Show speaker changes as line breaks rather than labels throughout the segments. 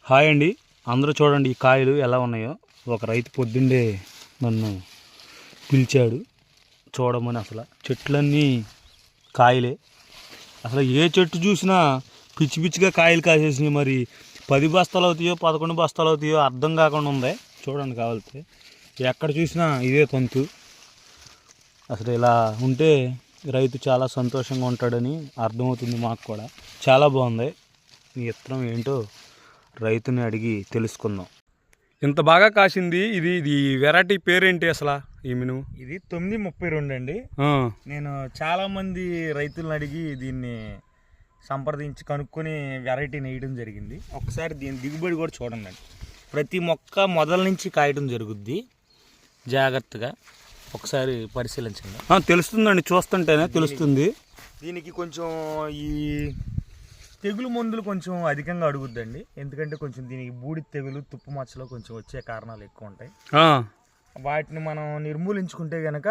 Hi అండి, అందరూ చూడండి ఈ కాయలు ఎలా ఉన్నాయో. ఒక రైతు పొద్దున్నే నన్ను పిలిచాడు చూడమని. అసలు చెట్లన్నీ కాయలే, అసలు ఏ చెట్టు చూసినా పిచ్చి పిచ్చిగా కాయలు కాసేసినాయి. మరి 10 బస్తాలు అవుతాయో 11 బస్తాలు అవుతాయో అర్థం కాకుండా ఉంది. చూడండి కావాలితే, ఎక్కడ చూసినా ఇదే తంతు. అసలు ఇలా ఉంటే రైతు చాలా సంతోషంగా ఉంటాడని అర్థమవుతుంది మాకు కూడా. చాలా బాగుంది. ఈ విత్తనం ఏంటో రైతుని అడిగి తెలుసుకుందాం. ఇంత బాగా కాసింది, ఇది వెరైటీ పేరేంటి అసలు? ఈ మినుము
ఇది 932 అండి. నేను చాలా మంది రైతులను అడిగి దీన్ని సంప్రదించి కనుక్కొని వెరైటీని వేయడం జరిగింది. ఒకసారి దీని దిగుబడి కూడా చూడండి. ప్రతి మొక్క మొదల నుంచి కాయడం జరుగుద్ది. జాగ్రత్తగా ఒకసారి పరిశీలించండి.
తెలుస్తుందండి, చూస్తుంటేనే తెలుస్తుంది.
దీనికి కొంచెం ఈ తెగులు మందులు కొంచెం అధికంగా అడుగుద్దండి. ఎందుకంటే కొంచెం దీనికి బూడి తెగులు, తుప్పు మచ్చలో కొంచెం వచ్చే కారణాలు ఎక్కువ ఉంటాయి. వాటిని మనం నిర్మూలించుకుంటే కనుక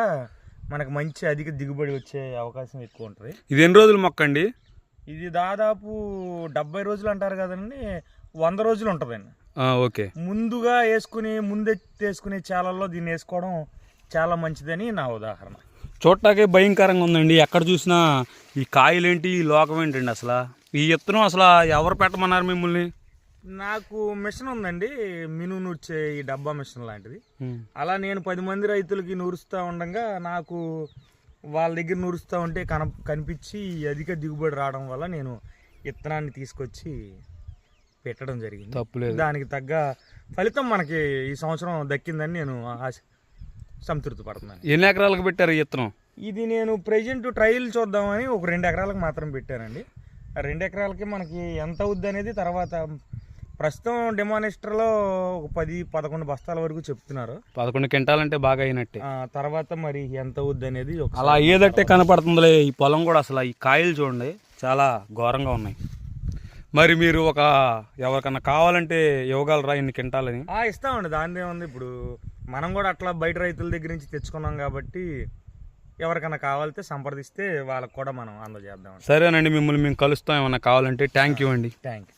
మనకు మంచి అధిక దిగుబడి వచ్చే అవకాశం ఎక్కువ ఉంటుంది.
ఇది ఎన్ని రోజులు మొక్క అండి?
ఇది దాదాపు 70 రోజులు అంటారు కదండి, 100 రోజులు ఉంటుందండి.
ఓకే.
ముందుగా ముందెత్తేసుకునే చాలల్లో దీన్ని వేసుకోవడం చాలా మంచిదని నా ఉదాహరణ.
చూడటాకే భయంకరంగా ఉందండి. ఎక్కడ చూసినా ఈ కాయలేంటి, ఈ లోకం ఏంటండి అసలు? ఈ విత్తనం అసలు ఎవరు పెట్టమన్నారు మిమ్మల్ని?
నాకు మిషన్ ఉందండి, మినుము నూర్చే ఈ డబ్బా మిషన్ లాంటిది. అలా నేను 10 మంది రైతులకి నూరుస్తూ ఉండగా నాకు వాళ్ళ దగ్గర నూరుస్తూ ఉంటే కనిపించి అధిక దిగుబడి రావడం వల్ల నేను విత్తనాన్ని తీసుకొచ్చి పెట్టడం జరిగింది.
తప్పులేదు.
దానికి తగ్గ ఫలితం మనకి ఈ సంవత్సరం దక్కిందని నేను సంతృప్తి పడుతున్నాను.
ఎన్ని ఎకరాలకు పెట్టారు ఈ విత్తనం?
ఇది నేను ప్రెజెంట్ ట్రయల్ చూద్దామని ఒక 2 ఎకరాలకు మాత్రం పెట్టానండి. ఆ 2 ఎకరాలకి మనకి ఎంత అవుద్ది అనేది తర్వాత, ప్రస్తుతం డెమానిస్టర్లో ఒక 10-11 బస్తాల వరకు చెప్తున్నారు.
11 క్వింటాలంటే బాగా అయినట్టే.
తర్వాత మరి ఎంత అవుద్ది అనేది
అలా ఏదట్టే కనపడుతుందిలే. ఈ పొలం కూడా అసలు ఈ కాయలు చూడండి చాలా ఘోరంగా ఉన్నాయి. మరి మీరు ఎవరికన్నా కావాలంటే ఇవ్వగలరా ఇన్ని క్వింటాలని?
ఇస్తామండి, దాని ఏముంది. ఇప్పుడు మనం కూడా అట్లా బయట రైతుల దగ్గర నుంచి తెచ్చుకున్నాం కాబట్టి ఎవరికైనా కావాలితే సంప్రదిస్తే వాళ్ళకి కూడా మనం అందజేద్దాం.
సరేనండి, మిమ్మల్ని మేము కలుస్తాం ఏమన్నా కావాలంటే. థ్యాంక్ యూ అండి.
Thank you.